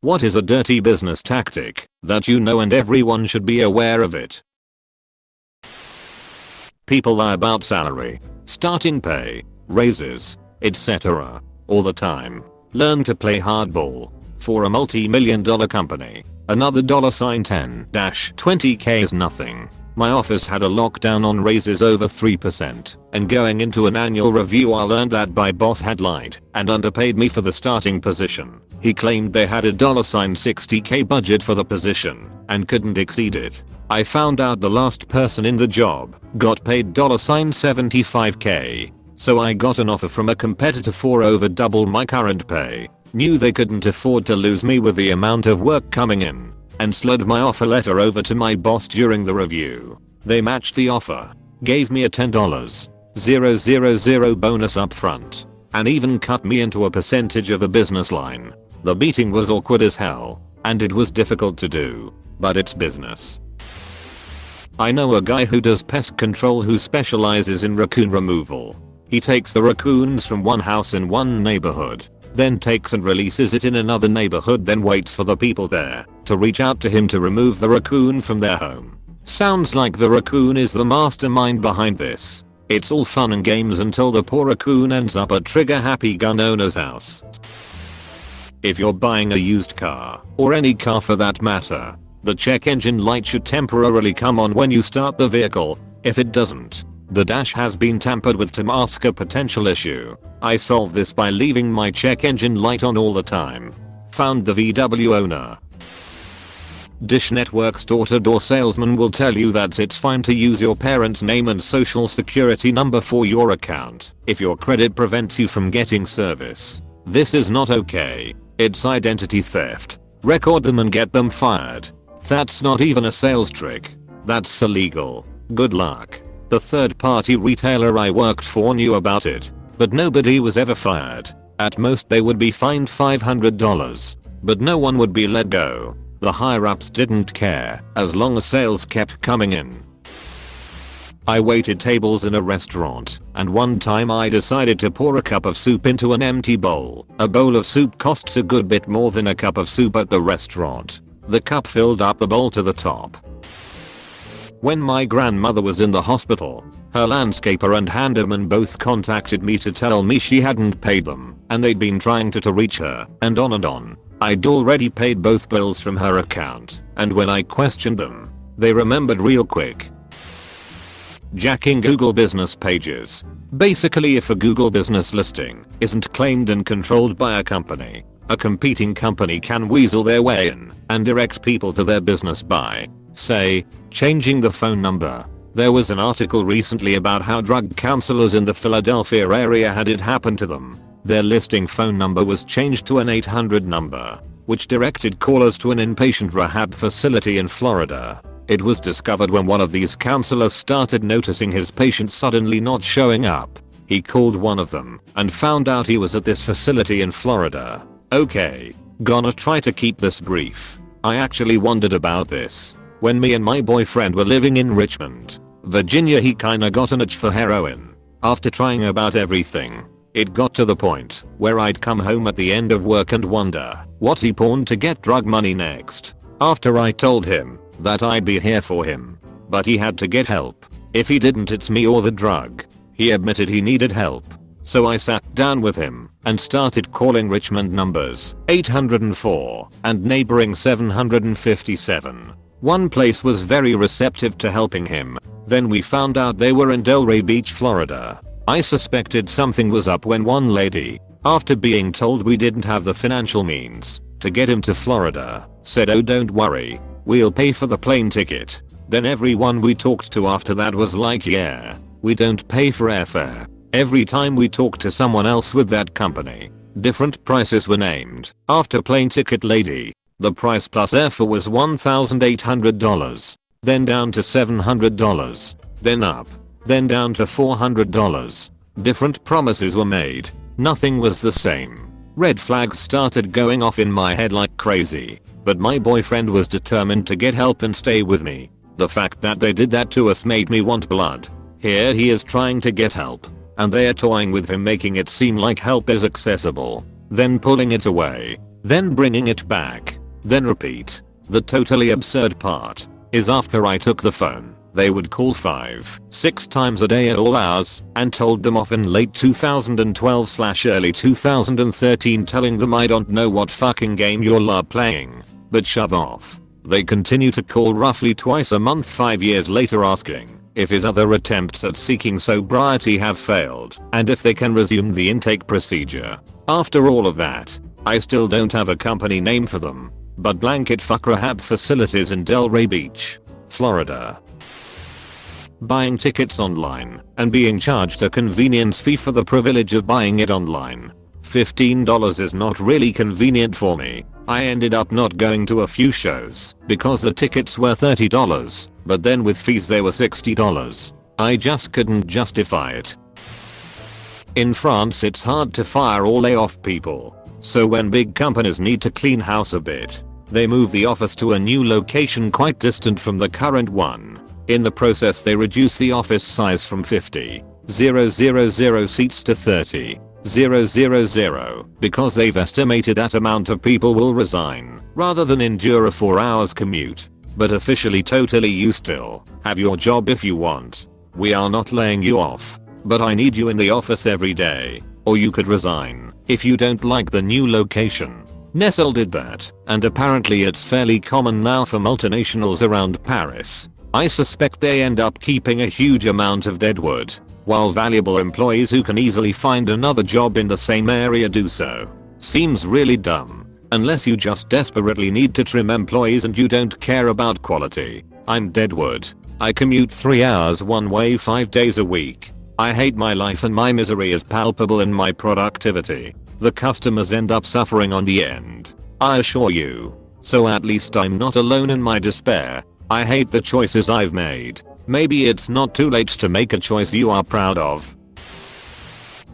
What is a dirty business tactic that you know and everyone should be aware of it? People lie about salary, starting pay, raises, etc. all the time. Learn to play hardball. For a multi-million-dollar company, another $10-20k is nothing. My office had a lockdown on raises over 3%, and going into an annual review I learned that my boss had lied and underpaid me for the starting position. He claimed they had a $60k budget for the position and couldn't exceed it. I found out the last person in the job got paid $75k. So I got an offer from a competitor for over double my current pay. Knew they couldn't afford to lose me with the amount of work coming in, and slid my offer letter over to my boss during the review. They matched the offer, gave me a $10,000 bonus up front, and even cut me into a percentage of a business line. The meeting was awkward as hell, and it was difficult to do, but it's business. I know a guy who does pest control who specializes in raccoon removal. He takes the raccoons from one house in one neighborhood, then takes and releases it in another neighborhood, then waits for the people there to reach out to him to remove the raccoon from their home. Sounds like the raccoon is the mastermind behind this. It's all fun and games until the poor raccoon ends up at trigger happy gun owner's house. If you're buying a used car, or any car for that matter, the check engine light should temporarily come on when you start the vehicle. If it doesn't, the dash has been tampered with to mask a potential issue. I solve this by leaving my check engine light on all the time. Found the VW owner. Dish Network's door-to-door salesman will tell you that it's fine to use your parents' name and social security number for your account if your credit prevents you from getting service. This is not okay. It's identity theft. Record them and get them fired. That's not even a sales trick. That's illegal. Good luck. The third-party retailer I worked for knew about it, but nobody was ever fired. At most they would be fined $500, but no one would be let go. The higher-ups didn't care as long as sales kept coming in. I waited tables in a restaurant, and one time I decided to pour a cup of soup into an empty bowl. A bowl of soup costs a good bit more than a cup of soup at the restaurant. The cup filled up the bowl to the top. When my grandmother was in the hospital, her landscaper and handyman both contacted me to tell me she hadn't paid them, and they'd been trying to reach her, and on and on. I'd already paid both bills from her account, and when I questioned them, they remembered real quick. Jacking Google business pages. Basically, if a Google business listing isn't claimed and controlled by a company, a competing company can weasel their way in and direct people to their business by, say, changing the phone number. There was an article recently about how drug counselors in the Philadelphia area had it happen to them. Their listing phone number was changed to an 800 number, which directed callers to an inpatient rehab facility in Florida. It was discovered when one of these counselors started noticing his patients suddenly not showing up. He called one of them and found out he was at this facility in Florida. Okay, gonna try to keep this brief. I actually wondered about this. When me and my boyfriend were living in Richmond, Virginia, he kinda got an itch for heroin. After trying about everything, it got to the point where I'd come home at the end of work and wonder what he pawned to get drug money next. After I told him that I'd be here for him, but he had to get help. If he didn't, it's me or the drug. He admitted he needed help. So I sat down with him and started calling Richmond numbers 804 and neighboring 757. One place was very receptive to helping him. Then we found out they were in Delray Beach, Florida. I suspected something was up when one lady, after being told we didn't have the financial means to get him to Florida, said, "Oh, don't worry, we'll pay for the plane ticket." Then everyone we talked to after that was like, "Yeah, we don't pay for airfare." Every time we talked to someone else with that company, different prices were named. After plane ticket lady, the price plus airfare was $1,800, then down to $700, then up, then down to $400. Different promises were made. Nothing was the same. Red flags started going off in my head like crazy, but my boyfriend was determined to get help and stay with me. The fact that they did that to us made me want blood. Here he is trying to get help, and they are toying with him, making it seem like help is accessible, then pulling it away. then bringing it back, then repeat. The totally absurd part is after I took the phone, they would call 5-6 times a day at all hours and told them off in late 2012/early 2013 telling them I don't know what fucking game you're playing, but shove off. They continue to call roughly twice a month 5 years later asking if his other attempts at seeking sobriety have failed and if they can resume the intake procedure. After all of that, I still don't have a company name for them, but blanket fuck rehab facilities in Delray Beach, Florida. Buying tickets online and being charged a convenience fee for the privilege of buying it online. $15 is not really convenient for me. I ended up not going to a few shows because the tickets were $30, but then with fees they were $60. I just couldn't justify it. In France it's hard to fire or lay off people, so when big companies need to clean house a bit, they move the office to a new location quite distant from the current one. In the process they reduce the office size from 50,000 seats to 30,000 because they've estimated that amount of people will resign rather than endure a 4 hours commute. But officially totally you still have your job if you want. We are not laying you off, but I need you in the office every day, or you could resign if you don't like the new location. Nestle did that, and apparently it's fairly common now for multinationals around Paris. I suspect they end up keeping a huge amount of deadwood, while valuable employees who can easily find another job in the same area do so. Seems really dumb, unless you just desperately need to trim employees and you don't care about quality. I'm deadwood. I commute 3 hours one way 5 days a week. I hate my life and my misery is palpable in my productivity. The customers end up suffering on the end, I assure you. So at least I'm not alone in my despair. I hate the choices I've made. Maybe it's not too late to make a choice you are proud of.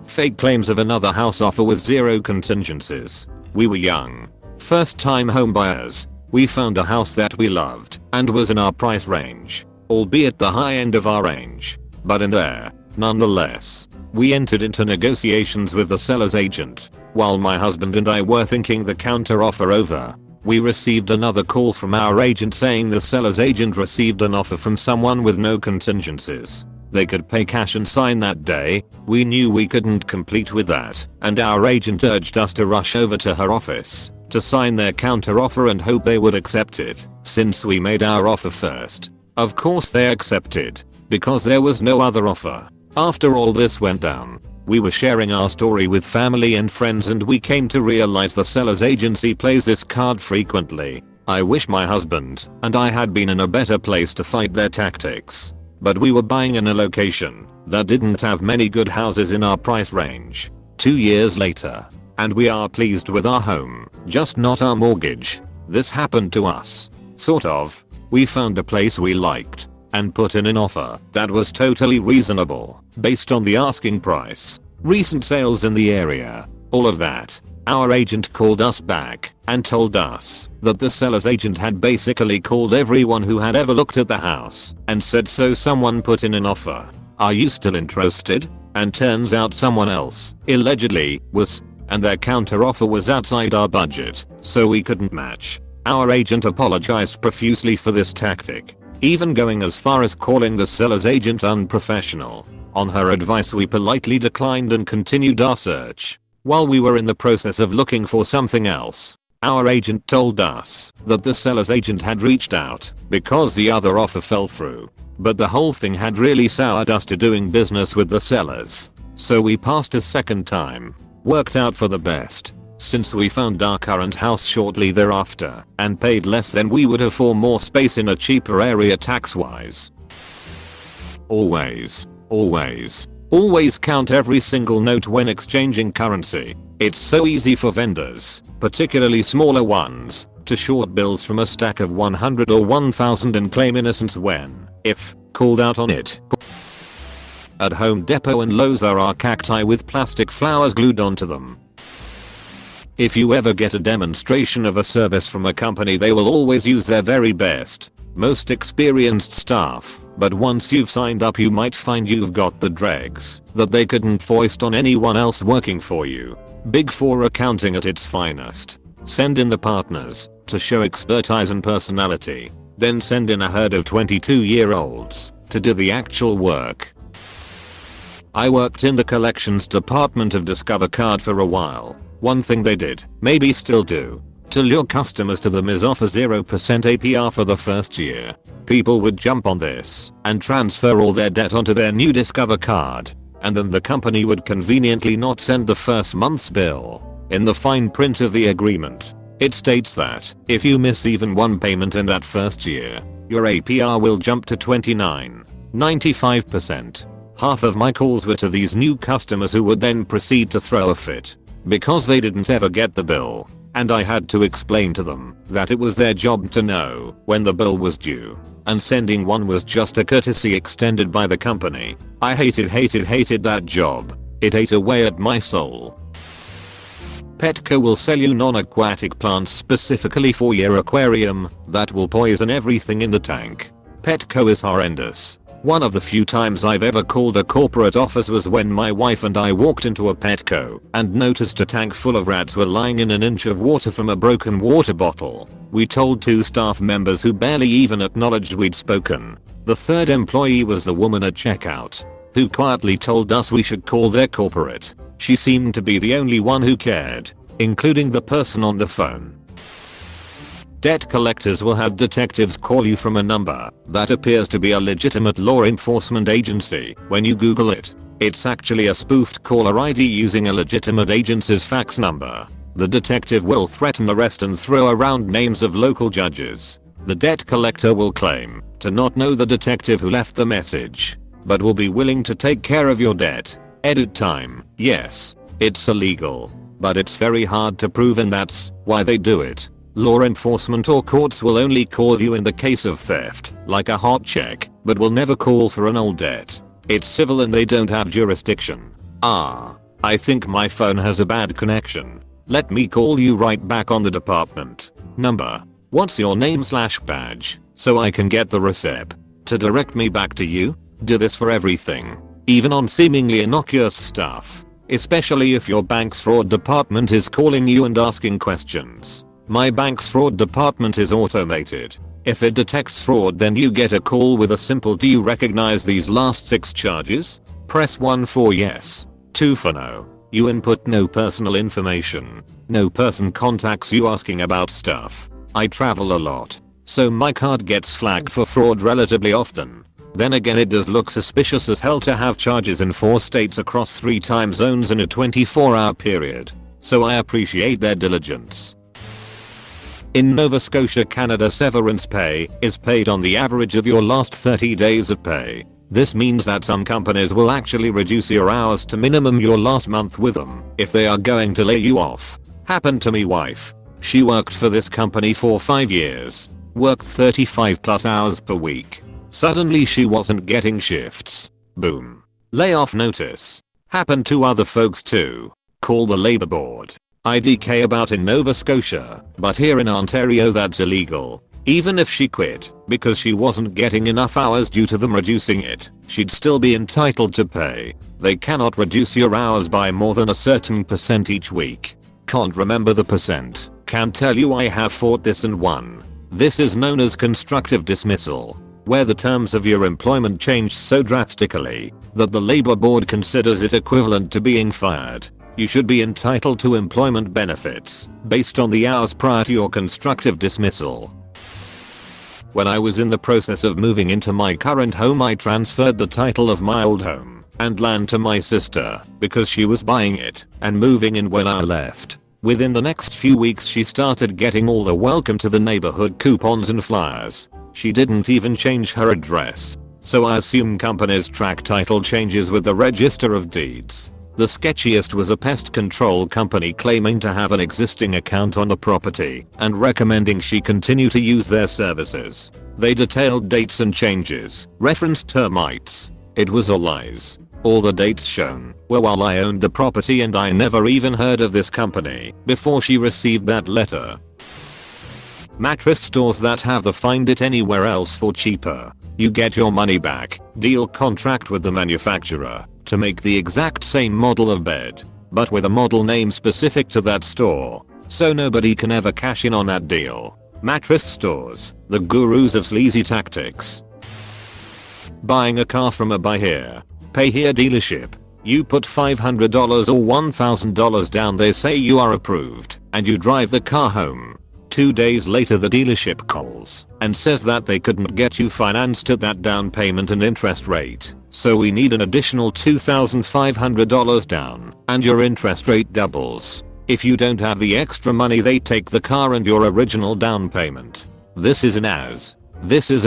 Fake claims of another house offer with zero contingencies. We were young, first time home buyers. We found a house that we loved and was in our price range, albeit the high end of our range, but in there, nonetheless. We entered into negotiations with the seller's agent. While my husband and I were thinking the counter offer over, we received another call from our agent saying the seller's agent received an offer from someone with no contingencies. They could pay cash and sign that day. We knew we couldn't complete with that, and our agent urged us to rush over to her office to sign their counter offer and hope they would accept it, since we made our offer first. Of course they accepted, because there was no other offer. After all this went down, we were sharing our story with family and friends and we came to realize the seller's agency plays this card frequently. I wish my husband and I had been in a better place to fight their tactics. But we were buying in a location that didn't have many good houses in our price range. 2 years later, and we are pleased with our home, just not our mortgage. This happened to us. Sort of. We found a place we liked and put in an offer that was totally reasonable based on the asking price, recent sales in the area, all of that. Our agent called us back and told us that the seller's agent had basically called everyone who had ever looked at the house and said so someone put in an offer. Are you still interested? And turns out someone else, allegedly, was, and their counter offer was outside our budget, so we couldn't match. Our agent apologized profusely for this tactic, even going as far as calling the seller's agent unprofessional. On her advice we politely declined and continued our search. While we were in the process of looking for something else, our agent told us that the seller's agent had reached out because the other offer fell through. But the whole thing had really soured us to doing business with the sellers. So we passed a second time. Worked out for the best, since we found our current house shortly thereafter and paid less than we would have for more space in a cheaper area tax-wise. Always count every single note when exchanging currency. It's so easy for vendors, particularly smaller ones, to short bills from a stack of 100 or 1000 and claim innocence when, if, called out on it. At Home Depot and Lowe's there are cacti with plastic flowers glued onto them. If you ever get a demonstration of a service from a company, they will always use their very best, most experienced staff, but once you've signed up you might find you've got the dregs that they couldn't foist on anyone else working for you. Big Four accounting at its finest. send in the partners to show expertise and personality, then send in a herd of 22-year-olds to do the actual work. I worked in the collections department of Discover Card for a while. One thing they did, maybe still do, to lure customers to them is offer 0% APR for the first year. People would jump on this and transfer all their debt onto their new Discover Card, and then the company would conveniently not send the first month's bill. In the fine print of the agreement, it states that if you miss even one payment in that first year, your APR will jump to 29.95%. Half of my calls were to these new customers who would then proceed to throw a fit because they didn't ever get the bill, and I had to explain to them that it was their job to know when the bill was due, and sending one was just a courtesy extended by the company. I hated that job. It ate away at my soul. Petco will sell you non-aquatic plants specifically for your aquarium that will poison everything in the tank. Petco is horrendous. One of the few times I've ever called a corporate office was when my wife and I walked into a Petco and noticed a tank full of rats were lying in an inch of water from a broken water bottle. We told 2 staff members who barely even acknowledged we'd spoken. The third employee was the woman at checkout, who quietly told us we should call their corporate. She seemed to be the only one who cared, including the person on the phone. Debt collectors will have detectives call you from a number that appears to be a legitimate law enforcement agency. When you Google it, it's actually a spoofed caller ID using a legitimate agency's fax number. The detective will threaten arrest and throw around names of local judges. The debt collector will claim to not know the detective who left the message, but will be willing to take care of your debt. Edit time. Yes, it's illegal, but it's very hard to prove, and that's why they do it. Law enforcement or courts will only call you in the case of theft, like a hot check, but will never call for an old debt. It's civil and they don't have jurisdiction. I think my phone has a bad connection. Let me call you right back on the department number. What's your name/badge so I can get the receipt to direct me back to you? Do this for everything, even on seemingly innocuous stuff, especially if your bank's fraud department is calling you and asking questions. My bank's fraud department is automated. If it detects fraud, then you get a call with a simple "Do you recognize these last 6 charges?" Press 1 for yes, 2 for no. You input no personal information. No person contacts you asking about stuff. I travel a lot, so my card gets flagged for fraud relatively often. Then again, it does look suspicious as hell to have charges in 4 states across 3 time zones in a 24-hour period. So I appreciate their diligence. In Nova Scotia, Canada, severance pay is paid on the average of your last 30 days of pay. This means that some companies will actually reduce your hours to minimum your last month with them if they are going to lay you off. Happened to me wife. She worked for this company for 5 years, worked 35+ hours per week. Suddenly she wasn't getting shifts. Boom. Layoff notice. Happened to other folks too. Call the labor board. IDK about in Nova Scotia, but here in Ontario that's illegal. Even if she quit because she wasn't getting enough hours due to them reducing it, she'd still be entitled to pay. They cannot reduce your hours by more than a certain percent each week. Can't remember the percent. Can tell you I have fought this and won. This is known as constructive dismissal, where the terms of your employment change so drastically that the labor board considers it equivalent to being fired. You should be entitled to employment benefits based on the hours prior to your constructive dismissal. When I was in the process of moving into my current home, I transferred the title of my old home and land to my sister because she was buying it and moving in when I left. Within the next few weeks she started getting all the welcome to the neighborhood coupons and flyers. She didn't even change her address. So I assume companies track title changes with the Register of Deeds. The sketchiest was a pest control company claiming to have an existing account on the property and recommending she continue to use their services. They detailed dates and changes, referenced termites. It was all lies. All the dates shown were while I owned the property, and I never even heard of this company before she received that letter. Mattress stores that have the find it anywhere else for cheaper. You get your money back, deal contract with the manufacturer to make the exact same model of bed, but with a model name specific to that store. so nobody can ever cash in on that deal. Mattress stores, the gurus of sleazy tactics. Buying a car from a buy here, pay here dealership. You put $500 or $1,000 down, they say you are approved, and you drive the car home. 2 days later the dealership calls and says that they couldn't get you financed at that down payment and interest rate, so we need an additional $2,500 down, and your interest rate doubles. If you don't have the extra money, they take the car and your original down payment. This is an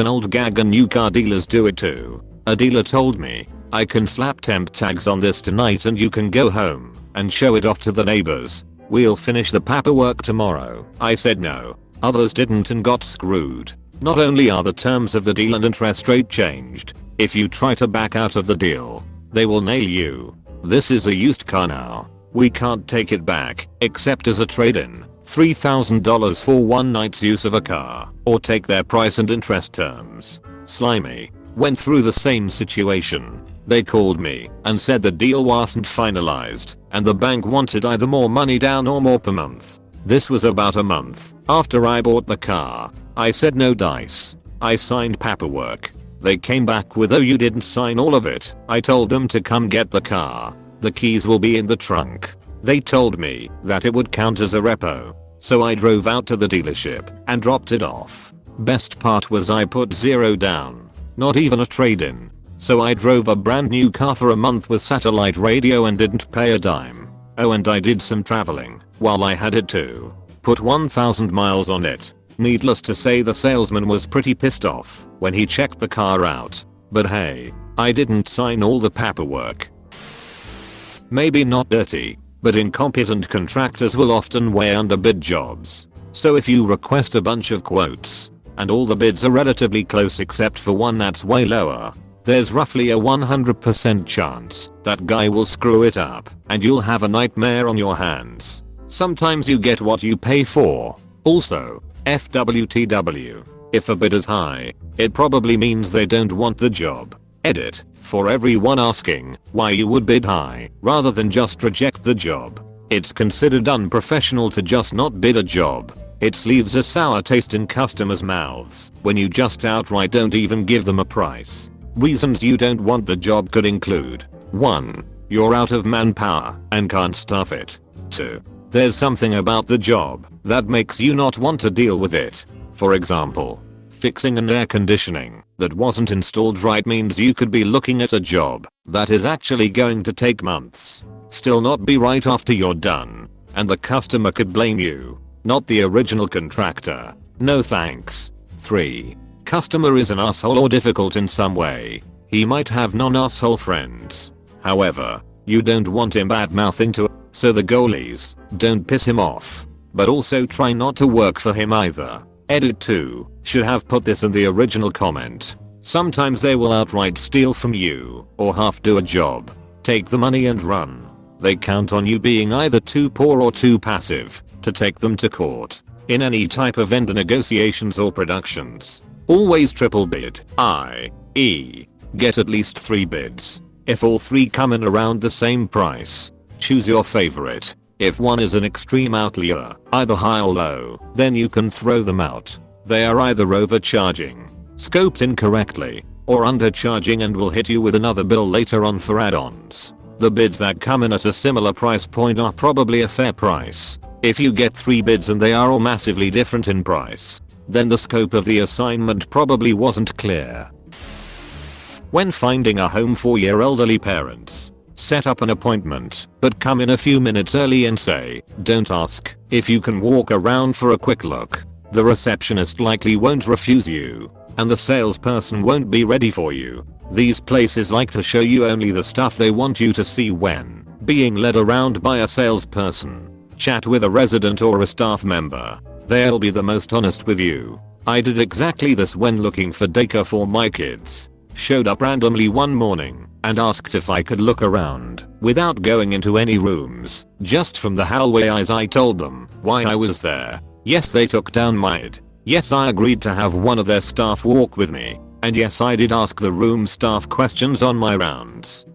old gag and new car dealers do it too. A dealer told me, I can slap temp tags on this tonight and you can go home and show it off to the neighbors. We'll finish the paperwork tomorrow. I said no. Others didn't and got screwed. Not only are the terms of the deal and interest rate changed, if you try to back out of the deal, they will nail you. This is a used car now. We can't take it back, except as a trade-in. $3,000 for one night's use of a car, or take their price and interest terms. Slimy. Went through the same situation. They called me and said the deal wasn't finalized and the bank wanted either more money down or more per month. This was about a month after I bought the car. I said no dice. I signed paperwork. They came back with, oh, you didn't sign all of it. I told them to come get the car. The keys will be in the trunk. They told me that it would count as a repo. So I drove out to the dealership and dropped it off. Best part was I put $0 down. Not even a trade-in. So I drove a brand new car for a month with satellite radio and didn't pay a dime. Oh, and I did some traveling while I had it too. Put 1,000 miles on it. Needless to say, the salesman was pretty pissed off when he checked the car out. But hey, I didn't sign all the paperwork. Maybe not dirty, but incompetent contractors will often way underbid jobs. So if you request a bunch of quotes and all the bids are relatively close except for one that's way lower, there's roughly a 100% chance that guy will screw it up and you'll have a nightmare on your hands. Sometimes you get what you pay for. Also, FWTW, if a bid is high, it probably means they don't want the job. Edit, for everyone asking why you would bid high rather than just reject the job. It's considered unprofessional to just not bid a job. It leaves a sour taste in customers' mouths when you just outright don't even give them a price. Reasons you don't want the job could include: 1. You're out of manpower and can't staff it. 2. There's something about the job that makes you not want to deal with it. For example, fixing an air conditioning that wasn't installed right means you could be looking at a job that is actually going to take months, still not be right after you're done, and the customer could blame you, not the original contractor. No thanks. 3. Customer is an asshole or difficult in some way. He might have non-asshole friends. However, you don't want him bad-mouthing to, so the goal is, don't piss him off. But also try not to work for him either. Edit 2, should have put this in the original comment. Sometimes they will outright steal from you, or half do a job. Take the money and run. They count on you being either too poor or too passive to take them to court. In any type of vendor negotiations or productions, always triple bid, i.e. get at least 3 bids. If all 3 come in around the same price, choose your favorite. If one is an extreme outlier, either high or low, then you can throw them out. They are either overcharging, scoped incorrectly, or undercharging and will hit you with another bill later on for add-ons. The bids that come in at a similar price point are probably a fair price. If you get 3 bids and they are all massively different in price, then the scope of the assignment probably wasn't clear. When finding a home for your elderly parents, set up an appointment, but come in a few minutes early and say, don't ask if you can walk around for a quick look. The receptionist likely won't refuse you, and the salesperson won't be ready for you. These places like to show you only the stuff they want you to see when being led around by a salesperson. Chat with a resident or a staff member. They'll be the most honest with you. I did exactly this when looking for daycare for my kids. Showed up randomly one morning and asked if I could look around without going into any rooms. Just from the hallway eyes I told them why I was there. Yes, they took down my id. Yes, I agreed to have one of their staff walk with me. And yes, I did ask the room staff questions on my rounds.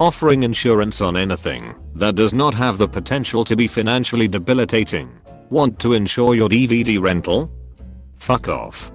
Offering insurance on anything that does not have the potential to be financially debilitating. Want to insure your DVD rental? Fuck off.